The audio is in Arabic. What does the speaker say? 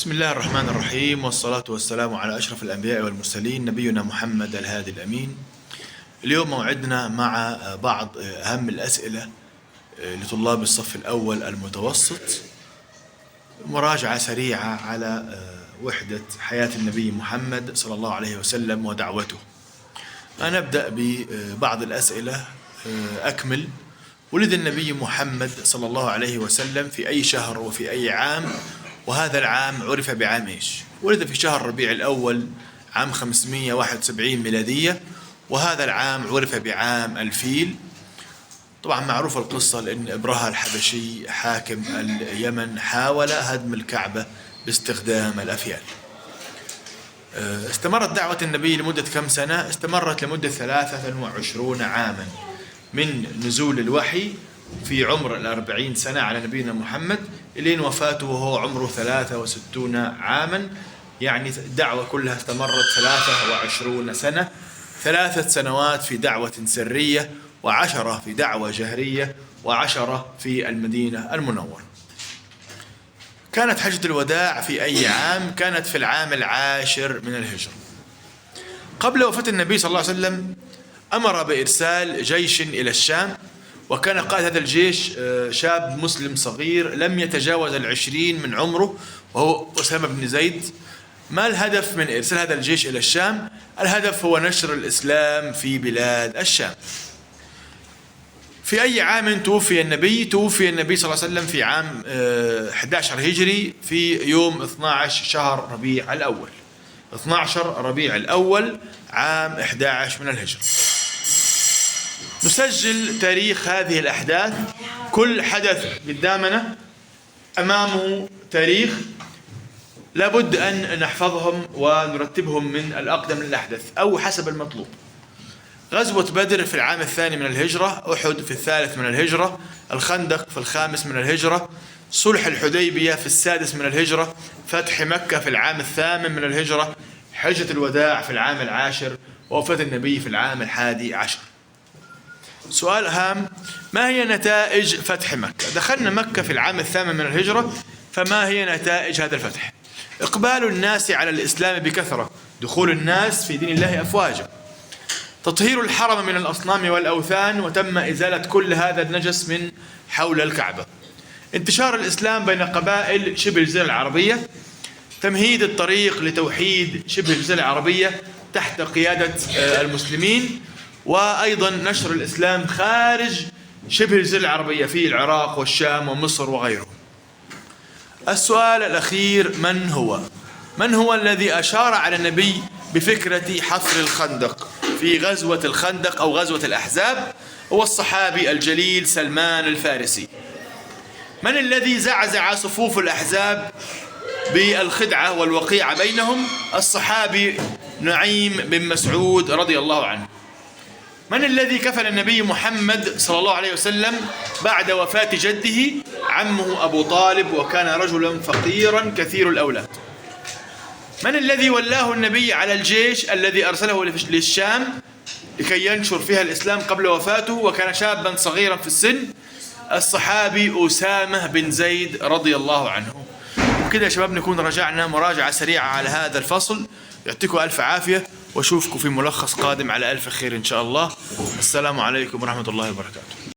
بسم الله الرحمن الرحيم، والصلاة والسلام على أشرف الأنبياء والمرسلين نبينا محمد الهادي الأمين. اليوم موعدنا مع بعض أهم الأسئلة لطلاب الصف الأول المتوسط، مراجعة سريعة على وحدة حياة النبي محمد صلى الله عليه وسلم ودعوته. نبدأ ببعض الأسئلة. أكمل: ولد النبي محمد صلى الله عليه وسلم في أي شهر وفي أي عام؟ وهذا العام عرف بعام إيش؟ ولد في شهر ربيع الأول عام 571 ميلادية، وهذا العام عرف بعام الفيل. طبعا معروفة القصة، لأن إبرهة الحبشي حاكم اليمن حاول هدم الكعبة باستخدام الأفيال. استمرت دعوة النبي لمدة كم سنة؟ استمرت لمدة 23 عاما، من نزول الوحي في عمر 40 سنة على نبينا محمد إلين وفاته وهو عمره 63 عاما. يعني الدعوة كلها استمرت 23 سنة، 3 سنوات في دعوة سرية، و10 في دعوة جهرية، و10 في المدينة المنورة. كانت حجة الوداع في أي عام؟ كانت في العام 10 من الهجرة. قبل وفاة النبي صلى الله عليه وسلم أمر بإرسال جيش إلى الشام، وكان قائد هذا الجيش شاب مسلم صغير لم يتجاوز 20 من عمره، وهو أسامة بن زيد. ما الهدف من إرسال هذا الجيش إلى الشام؟ الهدف هو نشر الإسلام في بلاد الشام. في أي عام توفي النبي؟ توفي النبي صلى الله عليه وسلم في عام 11 هجري، في يوم 12 شهر ربيع الأول. 12 ربيع الأول عام 11 من الهجرة. نسجل تاريخ هذه الأحداث. كل حدث قدامنا أمامه تاريخ، لابد أن نحفظهم ونرتبهم من الأقدم للأحدث أو حسب المطلوب. غزوة بدر في العام 2 من الهجرة، أحد في 3 من الهجرة، الخندق في 5 من الهجرة، صلح الحديبية في 6 من الهجرة، فتح مكة في العام 8 من الهجرة، حجة الوداع في العام 10، ووفاة النبي في العام 11. سؤال هام: ما هي نتائج فتح مكة؟ دخلنا مكة في العام 8 من الهجرة، فما هي نتائج هذا الفتح؟ إقبال الناس على الإسلام بكثرة، دخول الناس في دين الله أفواجا، تطهير الحرم من الأصنام والأوثان، وتم إزالة كل هذا النجس من حول الكعبة، انتشار الإسلام بين قبائل شبه الجزيرة العربية، تمهيد الطريق لتوحيد شبه الجزيرة العربية تحت قيادة المسلمين، وأيضا نشر الإسلام خارج شبه الجزيرة العربية في العراق والشام ومصر وغيره. السؤال الأخير: من هو الذي أشار على النبي بفكرة حفر الخندق في غزوة الخندق أو غزوة الأحزاب؟ هو الصحابي الجليل سلمان الفارسي. من الذي زعزع صفوف الأحزاب بالخدعة والوقيعة بينهم؟ الصحابي نعيم بن مسعود رضي الله عنه. من الذي كفن النبي محمد صلى الله عليه وسلم بعد وفاة جده؟ عمه أبو طالب، وكان رجلا فقيرا كثير الأولاد. من الذي ولاه النبي على الجيش الذي أرسله للشام لكي ينشر فيها الإسلام قبل وفاته، وكان شابا صغيرا في السن؟ الصحابي أسامة بن زيد رضي الله عنه. وكذا يا شباب نكون رجعنا مراجعة سريعة على هذا الفصل. يعطيكم ألف عافية، واشوفكم في ملخص قادم على ألف خير إن شاء الله. السلام عليكم ورحمة الله وبركاته.